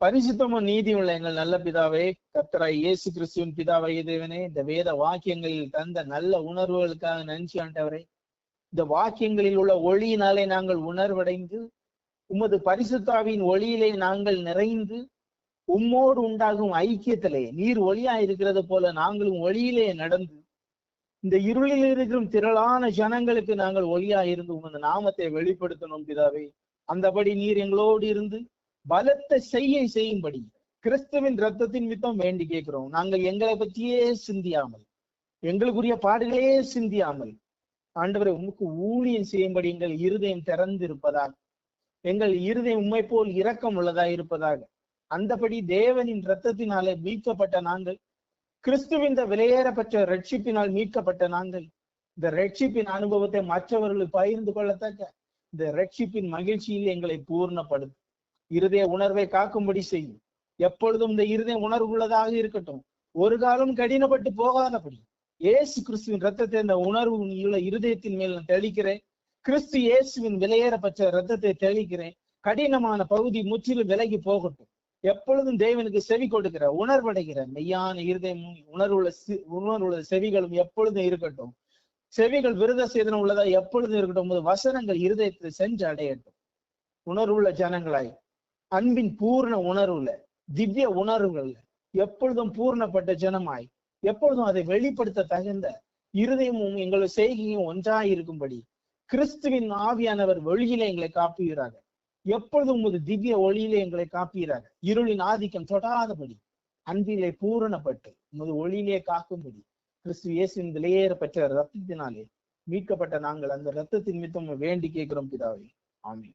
பரிசுத்தமும் நீதியும் உள்ள எங்கள் நல்ல பிதாவே, கர்த்தராய் இயேசு கிறிஸ்துவின் பிதாவாகிய தேவனே, இந்த வேத வாக்கியங்களில் தந்த நல்ல உணர்வுகளுக்காக நன்றி ஆண்டவரே. இந்த வாக்கியங்களில் உள்ள ஒளியினாலே நாங்கள் உணர்வடைந்து, உமது பரிசுத்தாவின் ஒளியிலே நாங்கள் நிறைந்து, உம்மோடு உண்டாகும் ஐக்கியத்திலே நீர் ஒளியா இருக்கிறது போல நாங்களும் ஒளியிலே நடந்து, இந்த இருளில் இருக்கிற திரளான ஜனங்களுக்கு நாங்கள் ஒளியா இருந்து உமது நாமத்தை வெளிப்படுத்தணும் பிதாவே. அந்தபடி நீர் எங்களோடு இருந்து பலத்த செய்யும்படி கிறிஸ்துவின் ரத்தத்தின் மித்தம் வேண்டி கேட்கிறோம். நாங்கள் எங்களை பற்றியே சிந்தியாமல், எங்களுக்குரிய பாடுகளே சிந்தியாமல், ஆண்டவரை உமக்கு ஊழியம் செய்யும்படி எங்கள் இருதயம் திறந்து இருப்பதாக, எங்கள் இருதயம் உம்மை போல் இரக்கம் உள்ளதா இருப்பதாக. அந்தபடி தேவனின் இரத்தத்தினாலே மீட்கப்பட்ட நாங்கள், கிறிஸ்துவின் இந்த விலையேறப்பட்ட ரட்சிப்பினால் மீட்கப்பட்ட நாங்கள், இந்த ரட்சிப்பின் அனுபவத்தை மற்றவர்களுக்கு பகிர்ந்து கொள்ளத்தக்க இந்த ரட்சிப்பின் மகிழ்ச்சியில் எங்களை பூர்ணப்படுத்தும். இருதய உணர்வை காக்கும்படி செய்யும். எப்பொழுதும் இந்த இருதய உணர்வு உள்ளதாக இருக்கட்டும். ஒரு காலம் கடினப்பட்டு போகாதபடி இயேசு கிறிஸ்துவின் ரத்தத்தை இந்த உணர்வு உள்ள இருதயத்தின் மேல் நான் தெளிக்கிறேன். கிறிஸ்து இயேசுவின் விலையேறப்பட்ட ரத்தத்தை தெளிக்கிறேன். கடினமான பகுதி முற்றிலும் விலகி போகட்டும். எப்பொழுதும் தேவனுக்கு செவி கொடுக்கிற உணர்வடைகிற மெய்யான இருதயம் உணர்வுள்ள செவிகளும் எப்பொழுதும் இருக்கட்டும். செவிகள் விருத சேதனம் உள்ளதா எப்பொழுதும் இருக்கட்டும். வசனங்கள் இருதயத்தை சென்று அடையட்டும். உணர்வுள்ள ஜனங்களாய், அன்பின் பூர்ண உணர்வுல, திவ்ய உணர்வுகள் எப்பொழுதும் பூர்ணப்பட்ட ஜனமாய், எப்பொழுதும் அதை வெளிப்படுத்த தகுந்த இருதயமும் எங்களுடைய செய்கையும் ஒன்றாய் இருக்கும்படி கிறிஸ்துவின் ஆவியானவர் ஒளியிலே எங்களை காப்புகிறார்கள். எப்பொழுதும் உமது திவ்ய ஒளியிலே எங்களை காப்பீராக. இருளின் ஆதிக்கம் தொடாதபடி அன்பிலே பூரணப்பட்டு உமது ஒளியிலே காக்கும்படி கிறிஸ்து இயேசுவின் விலையேறப்பட்ட ரத்தத்தினாலே மீட்கப்பட்ட நாங்கள் அந்த ரத்தத்தின் மித்தம் வேண்டி கேட்கிறோம் பிதாவே. ஆமென்.